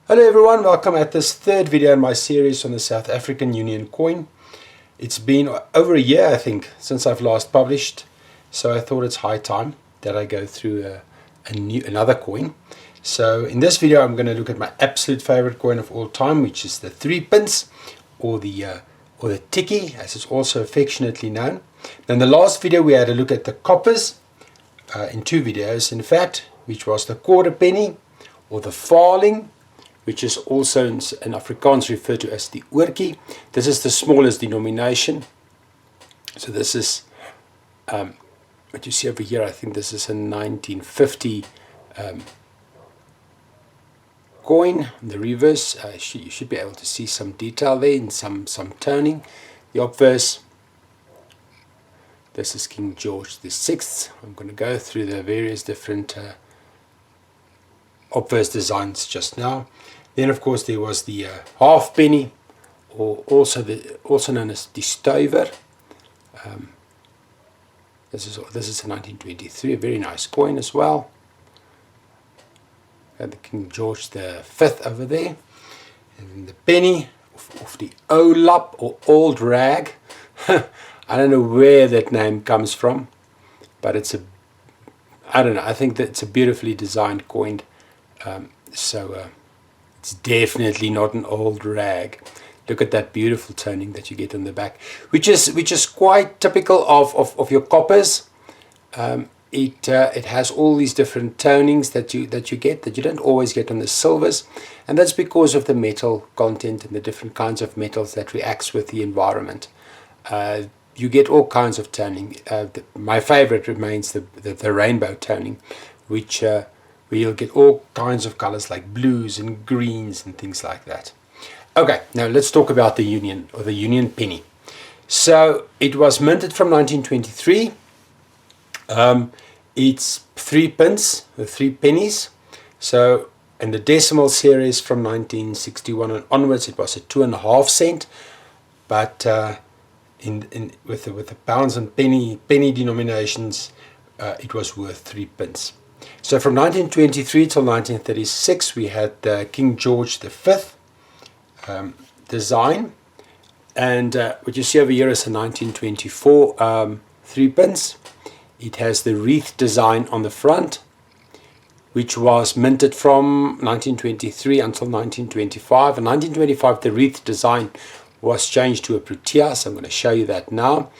Hello everyone, welcome at this third video in my series on the South African Union coin. It's been over a year, I think, since I've last published, so I thought it's high time that I go through another coin. So in this video I'm going to look at my absolute favorite coin of all time, which is the 3 pence, or the Tickey, as it's also affectionately known. Then the last video we had a look at the coppers, in 2 videos in fact, which was the quarter penny, or the farthing, which is also in Afrikaans referred to as the oortjie. This is the smallest denomination. So this is what you see over here. I think this is a 1950 coin. The reverse, you should be able to see some detail there and some toning. The obverse, this is King George VI. I'm going to go through the various different obverse designs just now. Then of course there was the half penny, or also known as the stuiver. This is a 1923, a very nice coin as well. The King George V over there, and then the penny of the olap, or old rag. I don't know where that name comes from, but it's I don't know, I think that it's a beautifully designed coin. It's definitely not an old rag. Look at that beautiful toning that you get on the back, which is quite typical of your coppers. It has all these different tonings that you get that you don't always get on the silvers, and that's because of the metal content and the different kinds of metals that reacts with the environment. You get all kinds of toning. My favorite remains the rainbow toning, which where you'll get all kinds of colors like blues and greens and things like that. Okay, now let's talk about the Union, or the Union penny. So it was minted from 1923. It's 3 pence, the 3 pennies. So in the decimal series from 1961 and onwards, it was a 2.5 cent. But with the pounds and penny denominations, it was worth 3 pence. So from 1923 till 1936, we had the King George V design, and what you see over here is a 1924 3 pence. It has the wreath design on the front, which was minted from 1923 until 1925. In 1925, the wreath design was changed to a protea, so I'm going to show you that now.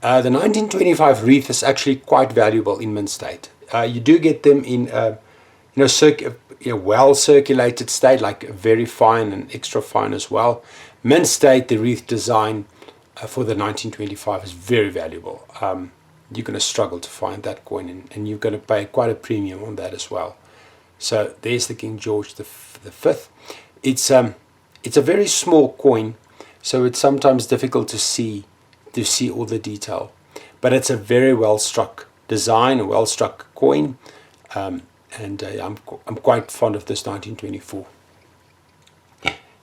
The 1925 wreath is actually quite valuable in mint state. You do get them in well circulated state, like very fine and extra fine as well. Mint state, the wreath design for the 1925 is very valuable. You're going to struggle to find that coin, and you're going to pay quite a premium on that as well. So there's the King George the Fifth. It's a very small coin, so it's sometimes difficult to see all the detail, but it's a very well struck design, a well struck coin, and I'm quite fond of this 1924.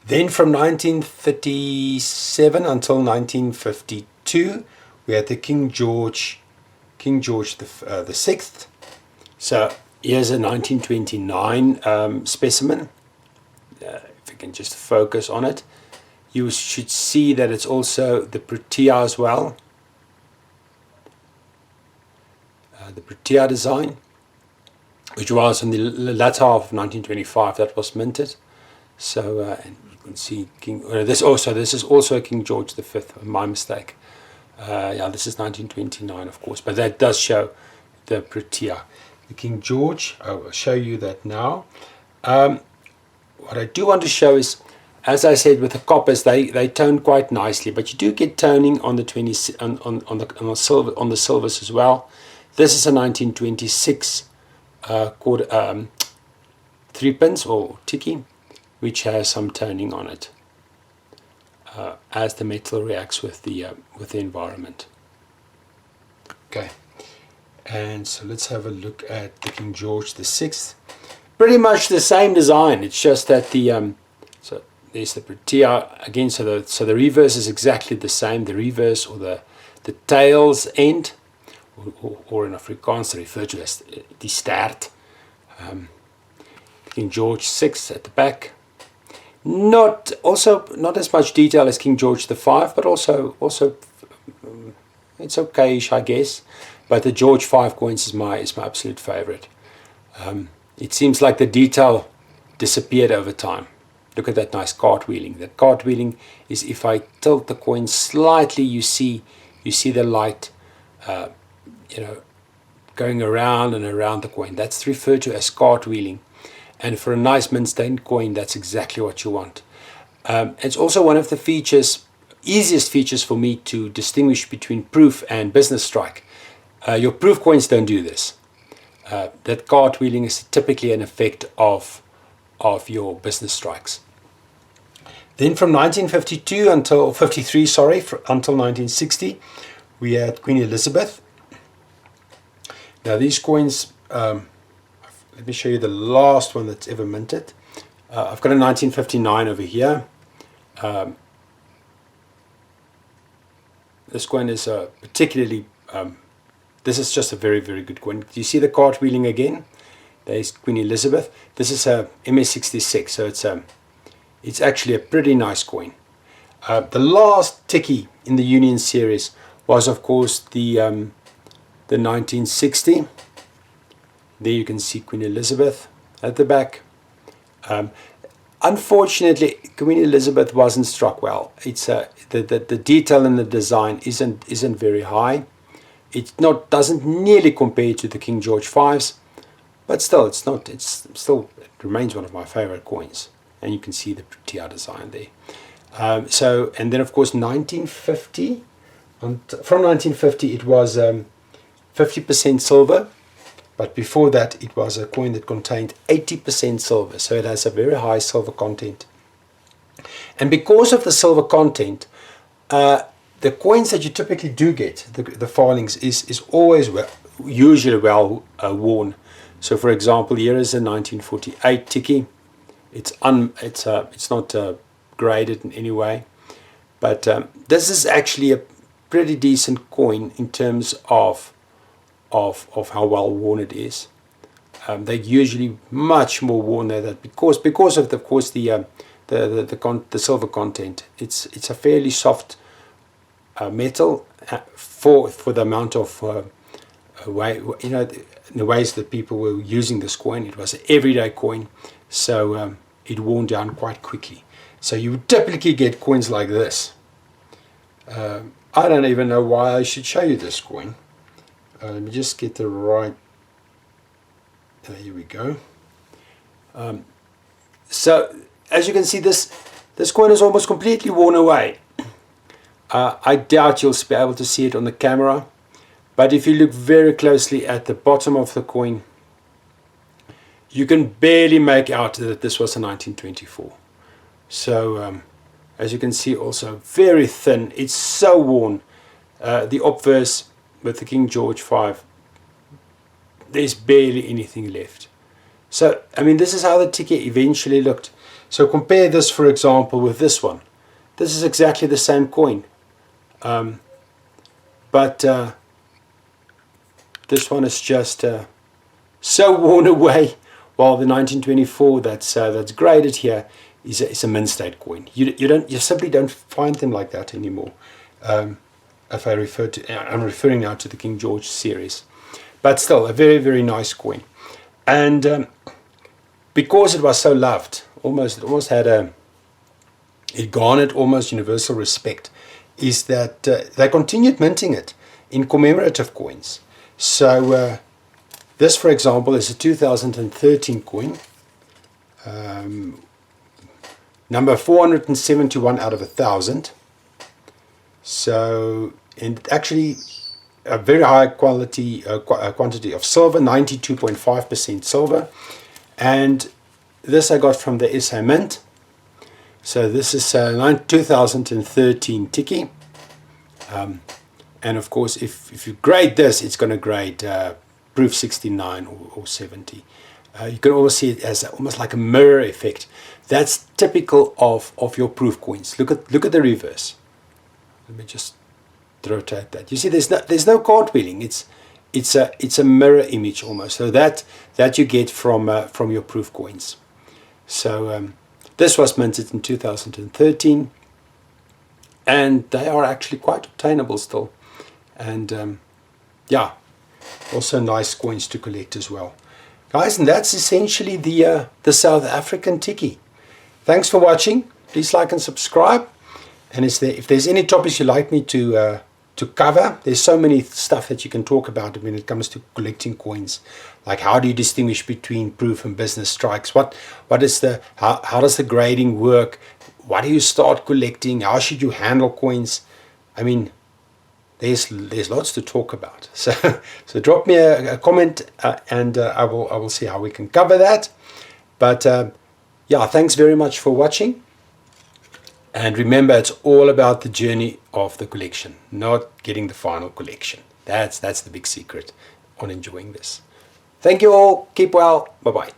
Then from 1937 until 1952, we had the King George the Sixth. So here's a 1929 specimen. If you can just focus on it, you should see that it's also the protea as well. The protea design, which was in the latter half of 1925 that was minted. So and you can see this is also a King George V. My mistake. This is 1929, of course, but that does show the protea. The King George, I will show you that now. What I do want to show is, as I said, with the coppers, they tone quite nicely, but you do get toning on the silvers as well. This is a 1926 3 pence, or Tickey, which has some toning on it, as the metal reacts with the environment. Okay, and so let's have a look at the King George VI. Pretty much the same design. It's just that so there's the protea again. So the reverse is exactly the same. The reverse, or the tail's end, or in Afrikaans referred to as die stert. King George VI at the back. Not as much detail as King George V, but also it's okayish, I guess. But the George V coins is my absolute favorite. It seems like the detail disappeared over time. Look at that nice cartwheeling. That cartwheeling is, if I tilt the coin slightly, you see the light, going around and around the coin. That's referred to as cartwheeling. And for a nice mint-stained coin, that's exactly what you want. It's also one of the easiest features for me to distinguish between proof and business strike. Your proof coins don't do this. That cartwheeling is typically an effect of your business strikes. Then from 1952 until 1960, we had Queen Elizabeth. Now these coins, let me show you the last one that's ever minted. I've got a 1959 over here. This coin is particularly, this is just a very, very good coin. Do you see the cartwheeling again? There's Queen Elizabeth. This is a MS66, so it's actually a pretty nice coin. The last Tickey in the Union series was, of course, the 1960. There you can see Queen Elizabeth at the back. Unfortunately, Queen Elizabeth wasn't struck well. It's the detail in the design isn't very high. It doesn't nearly compare to the King George V's, but still, it remains one of my favorite coins. And you can see the TR design there. And then of course 1950. From 1950 it was 50% silver. But before that, it was a coin that contained 80% silver. So it has a very high silver content. And because of the silver content, the coins that you typically do get, the filings, is always usually well worn. So for example, here is a 1948 Tickey. It's not graded in any way. But this is actually a pretty decent coin in terms of how well worn it is. They're usually much more worn than that because of the silver content. It's a fairly soft metal for the amount of the ways that people were using this coin. It was an everyday coin, so it worn down quite quickly. So you would typically get coins like this. I don't even know why I should show you this coin. Let me just get the right. Here we go. So as you can see, this coin is almost completely worn away. I doubt you'll be able to see it on the camera, but if you look very closely at the bottom of the coin, you can barely make out that this was a 1924. So as you can see, also very thin. It's so worn. The obverse with the King George V, there's barely anything left. So I mean, this is how the Tickey eventually looked. So compare this, for example, with this one. This is exactly the same coin, but this one is just so worn away, while the 1924 that's graded here is a mint-state coin. You simply don't find them like that anymore. If I'm referring now to the King George series, but still a very, very nice coin. And because it was so loved, it garnered almost universal respect, is that they continued minting it in commemorative coins. So this, for example, is a 2013 coin, number 471 out of 1,000. So, and actually a very high quantity of silver, 92.5% silver. And this I got from the SA Mint. So this is 2013 Tickey. And of course, if you grade this, it's going to grade proof 69 or 70. You can almost see it as almost like a mirror effect. That's typical of your proof coins. Look at the reverse. Let me just rotate that. You see, there's no cartwheeling. It's a mirror image almost. So that you get from your proof coins. So this was minted in 2013, and they are actually quite obtainable still. And yeah, also nice coins to collect as well. Guys, and that's essentially the South African Tickey. Thanks for watching. Please like and subscribe. And if there's any topics you'd like me to cover, there's so many stuff that you can talk about when it comes to collecting coins. Like, how do you distinguish between proof and business strikes? How does the grading work? Why do you start collecting? How should you handle coins? I mean, there's lots to talk about. So drop me a comment, and I will see how we can cover that. But yeah, thanks very much for watching. And remember, it's all about the journey of the collection, not getting the final collection. That's the big secret on enjoying this. Thank you all. Keep well. Bye-bye.